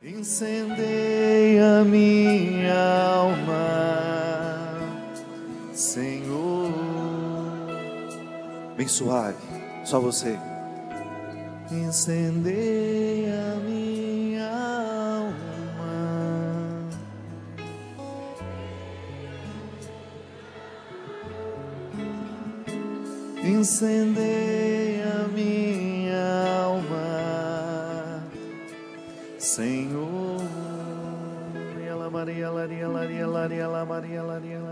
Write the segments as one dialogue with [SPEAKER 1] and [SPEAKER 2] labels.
[SPEAKER 1] Incendeia minha alma, Senhor. Bem suave, só você. Incendeia minha alma, incendeia minha alma, Senhor. Maria, Maria, Maria, Maria, Maria, Maria, Maria, Maria,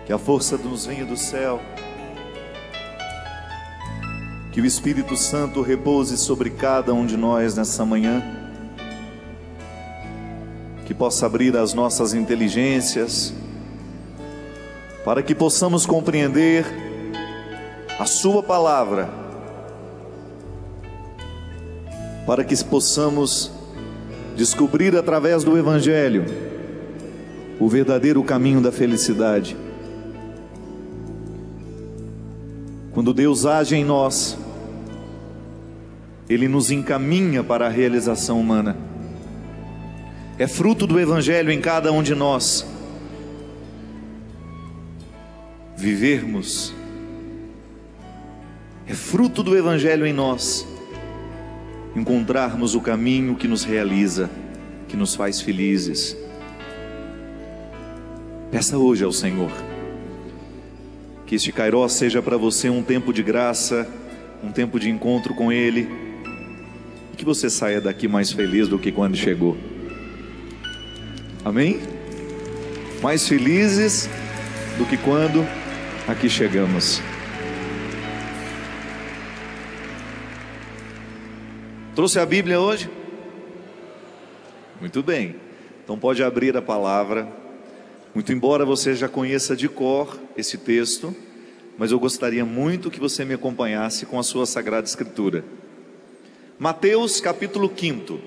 [SPEAKER 1] que a força nos venha do céu, que o Espírito Santo repouse sobre cada um de nós nessa manhã, que possa abrir as nossas inteligências, para que possamos compreender a sua palavra, para que possamos descobrir através do Evangelho o verdadeiro caminho da felicidade. Quando Deus age em nós, Ele nos encaminha para a realização humana. É fruto do Evangelho em cada um de nós vivermos. É fruto do Evangelho em nós encontrarmos o caminho que nos realiza, que nos faz felizes. Peça hoje ao Senhor que este Kairos seja para você um tempo de graça, um tempo de encontro com Ele, e que você saia daqui mais feliz do que quando chegou. Amém? Mais felizes do que quando aqui chegamos. Trouxe a Bíblia hoje? Muito bem. Então pode abrir a palavra. Muito embora você já conheça de cor esse texto, mas eu gostaria muito que você me acompanhasse com a sua Sagrada Escritura. Mateus capítulo 5.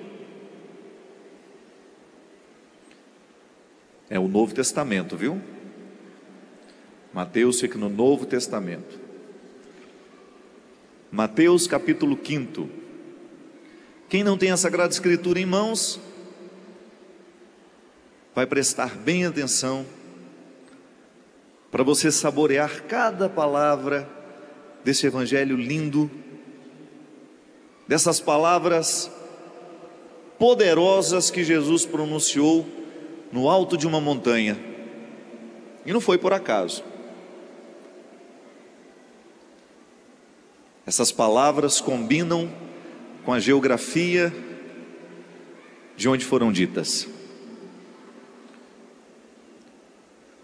[SPEAKER 1] É o Novo Testamento, viu? Mateus fica no Novo Testamento. Mateus capítulo 5. Quem não tem a Sagrada Escritura em mãos, vai prestar bem atenção, para você saborear cada palavra desse Evangelho lindo, dessas palavras poderosas que Jesus pronunciou no alto de uma montanha. E não foi por acaso. Essas palavras combinam com a geografia de onde foram ditas.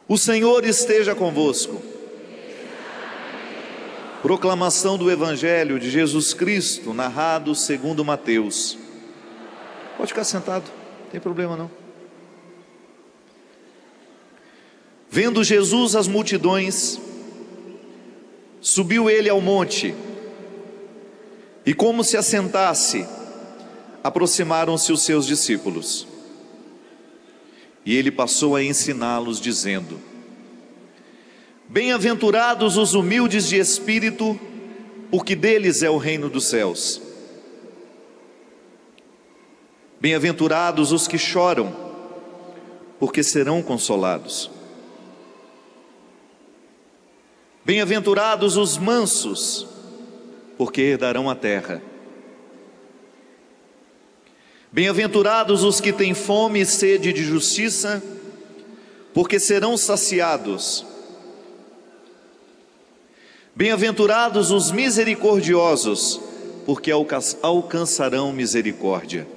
[SPEAKER 1] O Senhor esteja convosco. Proclamação do Evangelho de Jesus Cristo, narrado segundo Mateus. Pode ficar sentado, não tem problema não. Vendo Jesus as multidões, subiu ele ao monte, e como se assentasse, aproximaram-se os seus discípulos. E ele passou a ensiná-los, dizendo: Bem-aventurados os humildes de espírito, porque deles é o reino dos céus. Bem-aventurados os que choram, porque serão consolados. Bem-aventurados os mansos, porque herdarão a terra. Bem-aventurados os que têm fome e sede de justiça, porque serão saciados. Bem-aventurados os misericordiosos, porque alcançarão misericórdia.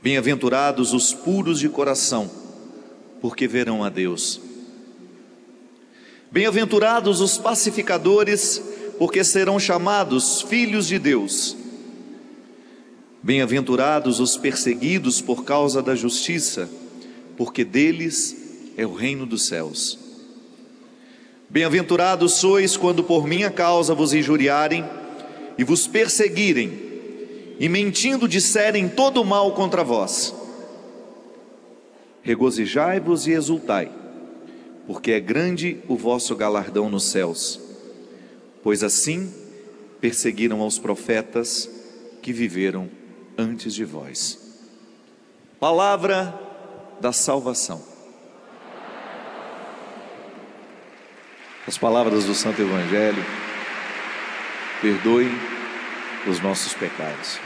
[SPEAKER 1] Bem-aventurados os puros de coração, porque verão a Deus. Bem-aventurados os pacificadores, porque serão chamados filhos de Deus. Bem-aventurados os perseguidos por causa da justiça, porque deles é o reino dos céus. Bem-aventurados sois quando por minha causa vos injuriarem e vos perseguirem, e mentindo disserem todo mal contra vós. Regozijai-vos e exultai, porque é grande o vosso galardão nos céus, pois assim perseguiram aos profetas que viveram antes de vós. Palavra da salvação. As palavras do Santo Evangelho perdoem os nossos pecados.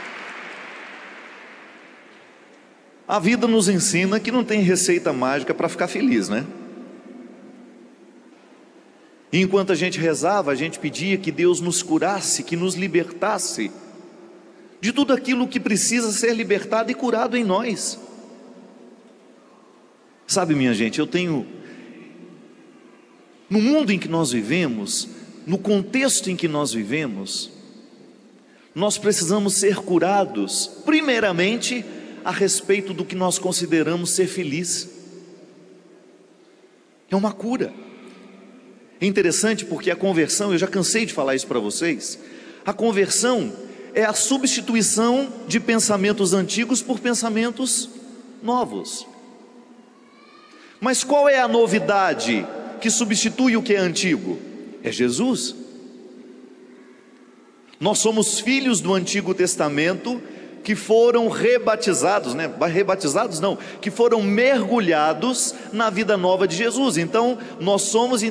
[SPEAKER 1] A vida nos ensina que não tem receita mágica para ficar feliz, né? E enquanto a gente rezava, a gente pedia que Deus nos curasse, que nos libertasse de tudo aquilo que precisa ser libertado e curado em nós. Sabe, minha gente, no mundo em que nós vivemos, no contexto em que nós vivemos, nós precisamos ser curados, primeiramente, a respeito do que nós consideramos ser feliz. É uma cura. É interessante porque a conversão, eu já cansei de falar isso para vocês, a conversão é a substituição de pensamentos antigos por pensamentos novos. Mas qual é a novidade que substitui o que é antigo? É Jesus. Nós somos filhos do Antigo Testamento que foram rebatizados, rebatizados não, que foram mergulhados na vida nova de Jesus. Então, nós somos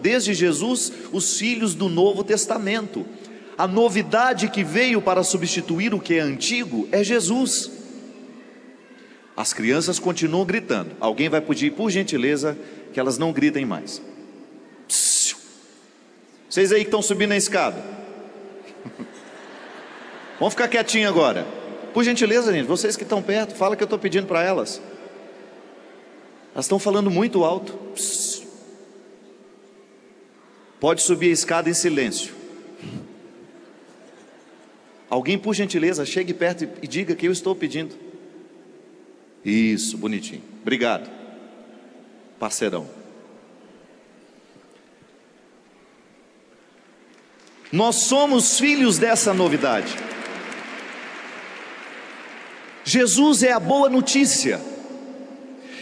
[SPEAKER 1] desde Jesus, os filhos do Novo Testamento. A novidade que veio para substituir o que é antigo é Jesus. As crianças continuam gritando. Alguém vai pedir, por gentileza, que elas não gritem mais. Psiu. Vocês aí que estão subindo a escada, vamos ficar quietinho agora. Por gentileza, gente, vocês que estão perto, fala que eu estou pedindo para elas. Elas estão falando muito alto. Psiu. Pode subir a escada em silêncio. Alguém, por gentileza, chegue perto e diga que eu estou pedindo. Isso, bonitinho. Obrigado, parceirão. Nós somos filhos dessa novidade. Jesus é a boa notícia.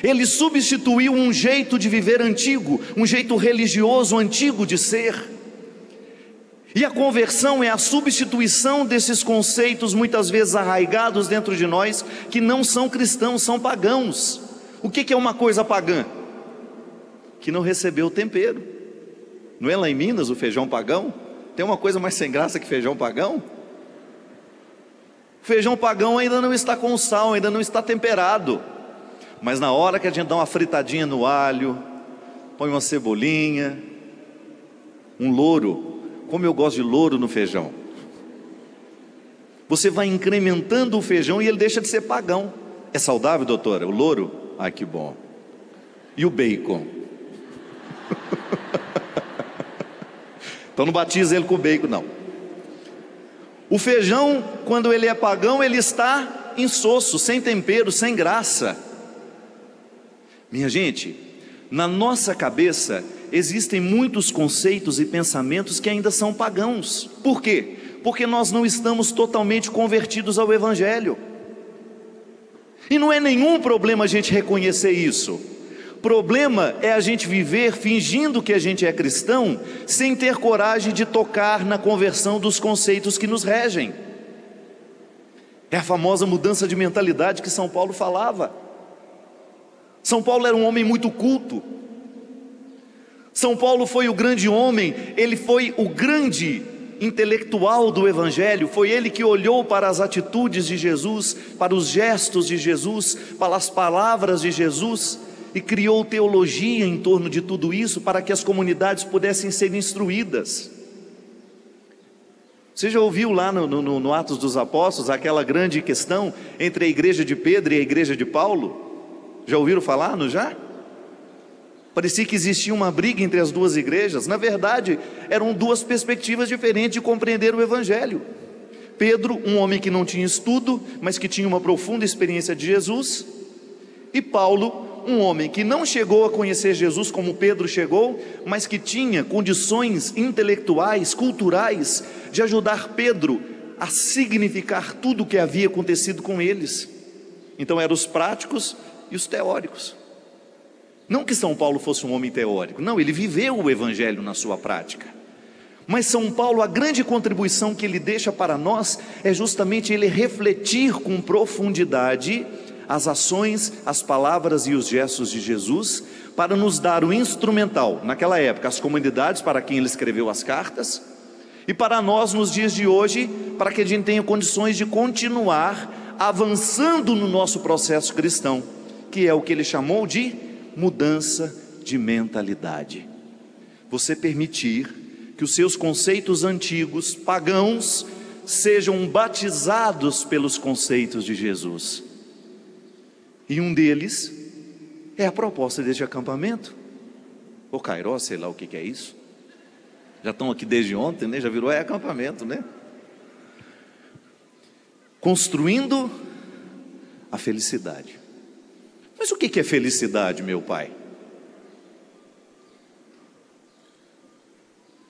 [SPEAKER 1] Ele substituiu um jeito de viver antigo, um jeito religioso antigo de ser. E a conversão é a substituição desses conceitos muitas vezes arraigados dentro de nós, que não são cristãos, são pagãos. O que é uma coisa pagã? Que não recebeu o tempero. Não é lá em Minas o feijão pagão? Tem uma coisa mais sem graça que feijão pagão? O feijão pagão ainda não está com sal, ainda não está temperado. Mas na hora que a gente dá uma fritadinha no alho, põe uma cebolinha, um louro. Como eu gosto de louro no feijão. Você vai incrementando o feijão e ele deixa de ser pagão. É saudável, doutora? O louro? Ai, que bom. E o bacon? Então não batiza ele com o bacon, não. O feijão, quando ele é pagão, ele está insosso, sem tempero, sem graça. Minha gente, na nossa cabeça existem muitos conceitos e pensamentos que ainda são pagãos. Por quê? Porque nós não estamos totalmente convertidos ao Evangelho. E não é nenhum problema a gente reconhecer isso. Problema é a gente viver fingindo que a gente é cristão, sem ter coragem de tocar na conversão dos conceitos que nos regem. É a famosa mudança de mentalidade que São Paulo falava. São Paulo era um homem muito culto. São Paulo foi o grande homem, ele foi o grande intelectual do Evangelho, foi ele que olhou para as atitudes de Jesus, para os gestos de Jesus, para as palavras de Jesus, e criou teologia em torno de tudo isso, para que as comunidades pudessem ser instruídas. Você já ouviu lá no Atos dos Apóstolos, aquela grande questão entre a igreja de Pedro e a igreja de Paulo? Já ouviram falar, não já? Parecia que existia uma briga entre as duas igrejas. Na verdade, eram duas perspectivas diferentes de compreender o Evangelho. Pedro, um homem que não tinha estudo, mas que tinha uma profunda experiência de Jesus. E Paulo, um homem que não chegou a conhecer Jesus como Pedro chegou, mas que tinha condições intelectuais, culturais, de ajudar Pedro a significar tudo o que havia acontecido com eles. Então eram os práticos e os teóricos. Não que São Paulo fosse um homem teórico, não, ele viveu o Evangelho na sua prática. Mas São Paulo, a grande contribuição que ele deixa para nós é justamente ele refletir com profundidade as ações, as palavras e os gestos de Jesus, para nos dar o instrumental, naquela época, as comunidades para quem ele escreveu as cartas, e para nós nos dias de hoje, para que a gente tenha condições de continuar avançando no nosso processo cristão, que é o que ele chamou de mudança de mentalidade. Você permitir que os seus conceitos antigos, pagãos, sejam batizados pelos conceitos de Jesus. E um deles é a proposta deste acampamento, ou Cairó, sei lá o que é isso. Já estão aqui desde ontem, né? Já virou acampamento, né? Construindo a felicidade. Mas o que é felicidade, meu pai?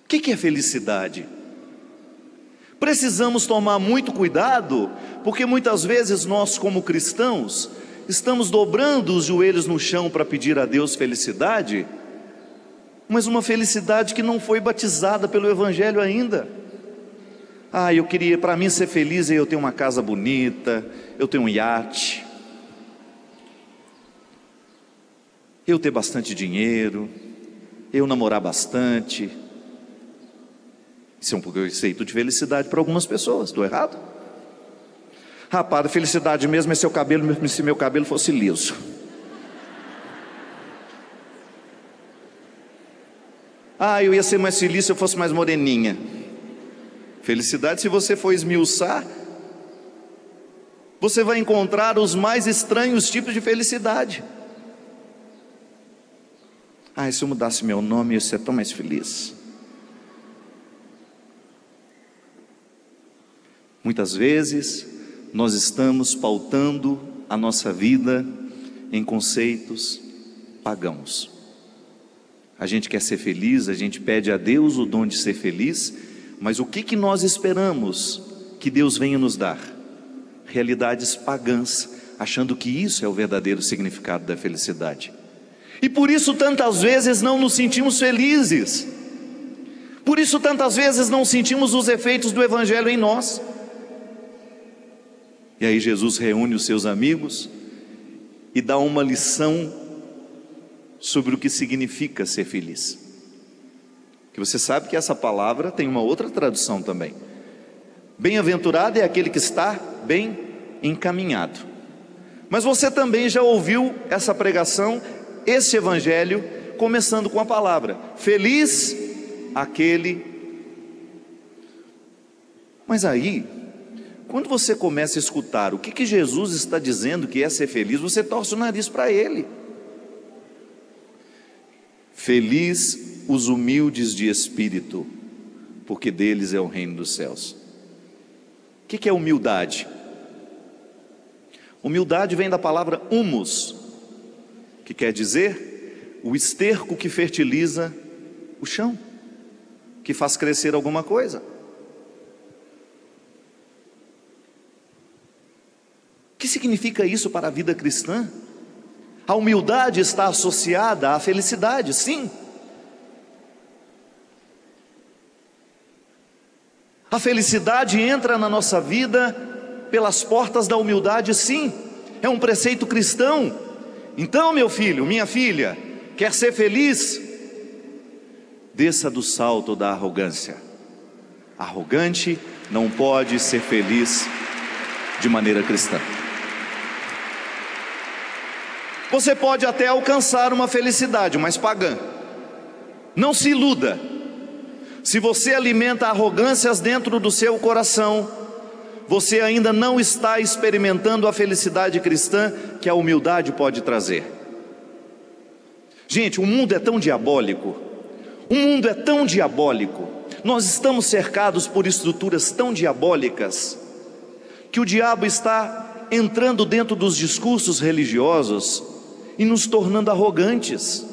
[SPEAKER 1] O que é felicidade? Precisamos tomar muito cuidado, porque muitas vezes nós, como cristãos, estamos dobrando os joelhos no chão para pedir a Deus felicidade, mas uma felicidade que não foi batizada pelo Evangelho ainda. Eu queria, para mim ser feliz, eu ter uma casa bonita, eu ter um iate, eu ter bastante dinheiro, eu namorar bastante. Isso é um conceito de felicidade para algumas pessoas. Estou errado? Rapaz, a felicidade mesmo é se meu cabelo fosse liso. Eu ia ser mais feliz se eu fosse mais moreninha. Felicidade, se você for esmiuçar, você vai encontrar os mais estranhos tipos de felicidade. Se eu mudasse meu nome, eu ia ser tão mais feliz. Muitas vezes nós estamos pautando a nossa vida em conceitos pagãos. A gente quer ser feliz, a gente pede a Deus o dom de ser feliz, mas o que nós esperamos que Deus venha nos dar? Realidades pagãs, achando que isso é o verdadeiro significado da felicidade. E por isso tantas vezes não nos sentimos felizes, por isso tantas vezes não sentimos os efeitos do Evangelho em nós. E aí Jesus reúne os seus amigos e dá uma lição sobre o que significa ser feliz. Que você sabe que essa palavra tem uma outra tradução também. Bem-aventurado é aquele que está bem encaminhado. Mas você também já ouviu essa pregação, esse evangelho, começando com a palavra: feliz aquele. Mas aí, quando você começa a escutar o que Jesus está dizendo que é ser feliz, você torce o nariz para ele. Feliz os humildes de espírito, porque deles é o reino dos céus. O que é humildade? Humildade vem da palavra humus, que quer dizer o esterco que fertiliza o chão, que faz crescer alguma coisa. O que significa isso para a vida cristã? A humildade está associada à felicidade, sim. A felicidade entra na nossa vida pelas portas da humildade, sim. É um preceito cristão. Então, meu filho, minha filha, quer ser feliz? Desça do salto da arrogância. Arrogante não pode ser feliz de maneira cristã. Você pode até alcançar uma felicidade, mas pagã. Não se iluda. Se você alimenta arrogâncias dentro do seu coração, você ainda não está experimentando a felicidade cristã que a humildade pode trazer. Gente, o mundo é tão diabólico. O mundo é tão diabólico. Nós estamos cercados por estruturas tão diabólicas, que o diabo está entrando dentro dos discursos religiosos e nos tornando arrogantes.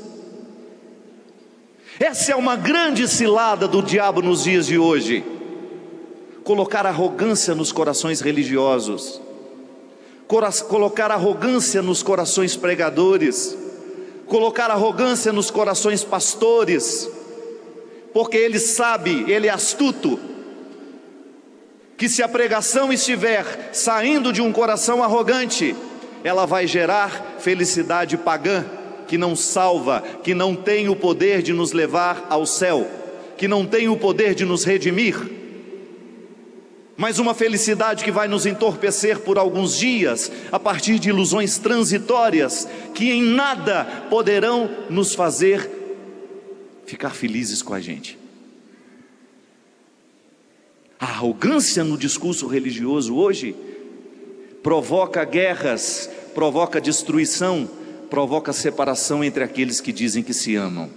[SPEAKER 1] Essa é uma grande cilada do diabo nos dias de hoje. colocar arrogância nos corações religiosos, colocar arrogância nos corações pregadores, colocar arrogância nos corações pastores, porque ele sabe, ele é astuto, que se a pregação estiver saindo de um coração arrogante, ela vai gerar felicidade pagã, que não salva, que não tem o poder de nos levar ao céu, que não tem o poder de nos redimir, mas uma felicidade que vai nos entorpecer por alguns dias, a partir de ilusões transitórias, que em nada poderão nos fazer ficar felizes com a gente. A arrogância no discurso religioso hoje provoca guerras, provoca destruição, provoca separação entre aqueles que dizem que se amam.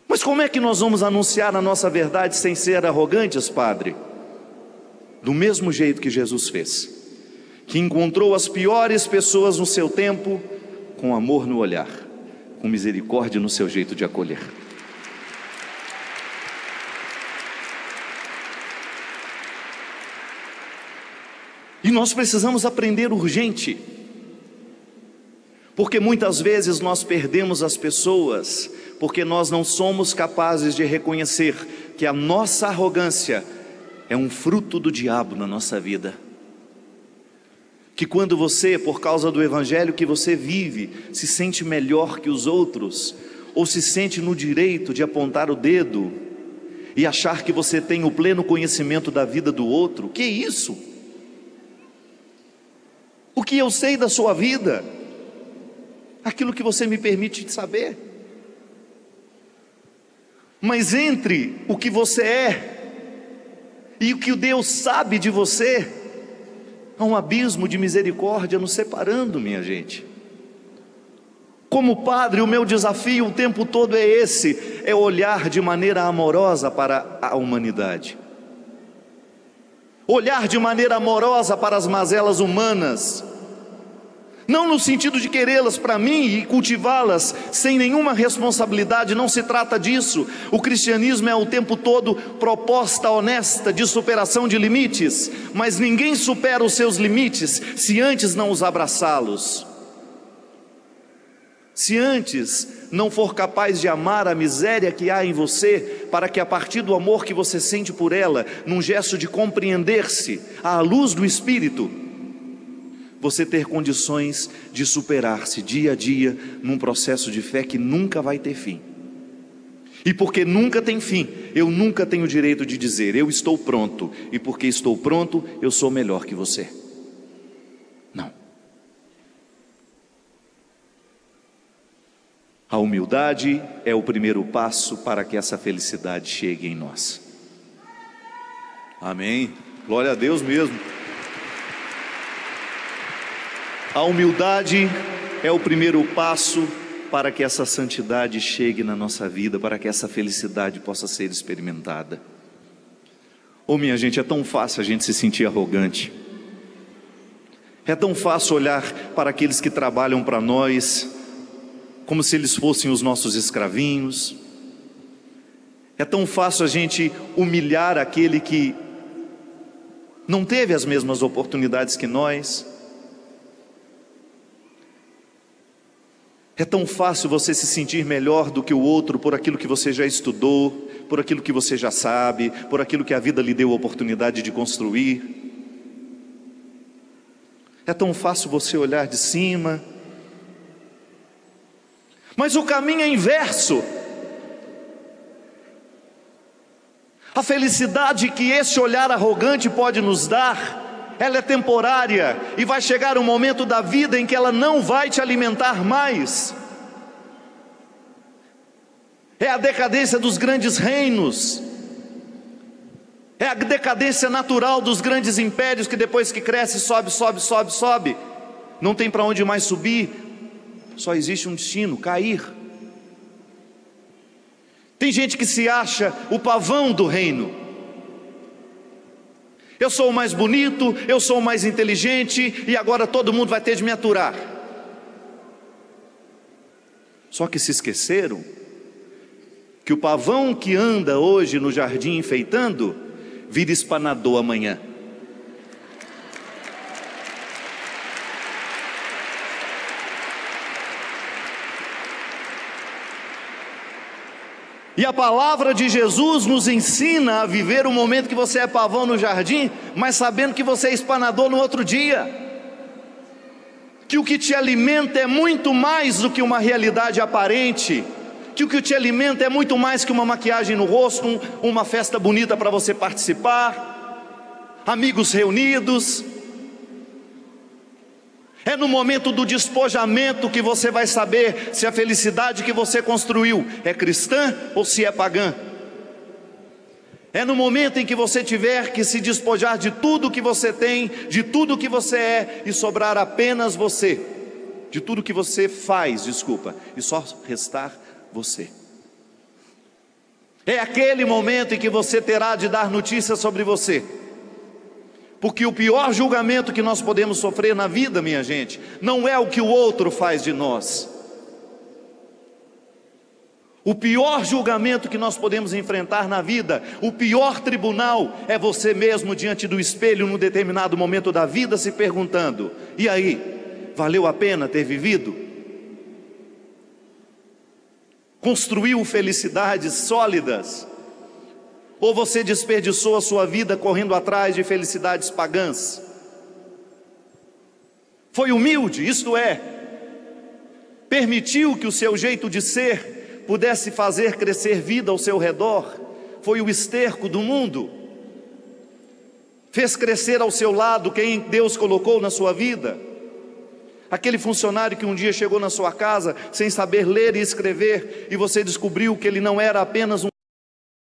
[SPEAKER 1] Mas como é que nós vamos anunciar a nossa verdade sem ser arrogantes, Padre? Do mesmo jeito que Jesus fez, que encontrou as piores pessoas no seu tempo, com amor no olhar, com misericórdia no seu jeito de acolher. E nós precisamos aprender urgente, porque muitas vezes nós perdemos as pessoas, porque nós não somos capazes de reconhecer que a nossa arrogância é um fruto do diabo na nossa vida. Que quando você, por causa do evangelho que você vive, se sente melhor que os outros, ou se sente no direito de apontar o dedo e achar que você tem o pleno conhecimento da vida do outro, que isso? O que eu sei da sua vida? Aquilo que você me permite saber. Mas entre o que você é e o que Deus sabe de você, há um abismo de misericórdia nos separando, minha gente. Como padre, o meu desafio o tempo todo é esse, é olhar de maneira amorosa para a humanidade, olhar de maneira amorosa para as mazelas humanas, não no sentido de querê-las para mim e cultivá-las sem nenhuma responsabilidade, não se trata disso. O cristianismo é o tempo todo proposta honesta de superação de limites, mas ninguém supera os seus limites se antes não os abraçá-los, se antes não for capaz de amar a miséria que há em você, para que a partir do amor que você sente por ela, num gesto de compreender-se à luz do Espírito, você ter condições de superar-se dia a dia num processo de fé que nunca vai ter fim. E porque nunca tem fim, eu nunca tenho o direito de dizer, eu estou pronto, e porque estou pronto, eu sou melhor que você. Não. A humildade é o primeiro passo para que essa felicidade chegue em nós. Amém. Glória a Deus mesmo. A humildade é o primeiro passo para que essa santidade chegue na nossa vida, para que essa felicidade possa ser experimentada. Oh, minha gente, é tão fácil a gente se sentir arrogante. É tão fácil olhar para aqueles que trabalham para nós como se eles fossem os nossos escravinhos. É tão fácil a gente humilhar aquele que não teve as mesmas oportunidades que nós. É tão fácil você se sentir melhor do que o outro por aquilo que você já estudou, por aquilo que você já sabe, por aquilo que a vida lhe deu a oportunidade de construir. É tão fácil você olhar de cima. Mas o caminho é inverso. A felicidade que esse olhar arrogante pode nos dar, ela é temporária, e vai chegar um momento da vida em que ela não vai te alimentar mais. É a decadência dos grandes reinos, é a decadência natural dos grandes impérios, que depois que cresce, sobe, sobe, sobe, sobe, não tem para onde mais subir, só existe um destino: cair. Tem gente que se acha o pavão do reino. Eu sou o mais bonito, eu sou o mais inteligente, e agora todo mundo vai ter de me aturar. Só que se esqueceram
[SPEAKER 2] que o pavão que anda hoje no jardim enfeitando, vira espanador amanhã. E a palavra de Jesus nos ensina a viver o momento que você é pavão no jardim, mas sabendo que você é espanador no outro dia. Que o que te alimenta é muito mais do que uma realidade aparente. Que o que te alimenta é muito mais que uma maquiagem no rosto, uma festa bonita para você participar, amigos reunidos. É no momento do despojamento que você vai saber se a felicidade que você construiu é cristã ou se é pagã. É no momento em que você tiver que se despojar de tudo que você tem, de tudo que você é, e sobrar apenas você, de tudo que você faz, e só restar você. É aquele momento em que você terá de dar notícia sobre você. Porque o pior julgamento que nós podemos sofrer na vida, minha gente, não é o que o outro faz de nós. O pior julgamento que nós podemos enfrentar na vida, o pior tribunal, é você mesmo diante do espelho num determinado momento da vida se perguntando: e aí, valeu a pena ter vivido? Construiu felicidades sólidas? Ou você desperdiçou a sua vida correndo atrás de felicidades pagãs? Foi humilde, isto é, permitiu que o seu jeito de ser pudesse fazer crescer vida ao seu redor? Foi o esterco do mundo? Fez crescer ao seu lado quem Deus colocou na sua vida? Aquele funcionário que um dia chegou na sua casa sem saber ler e escrever, e você descobriu que ele não era apenas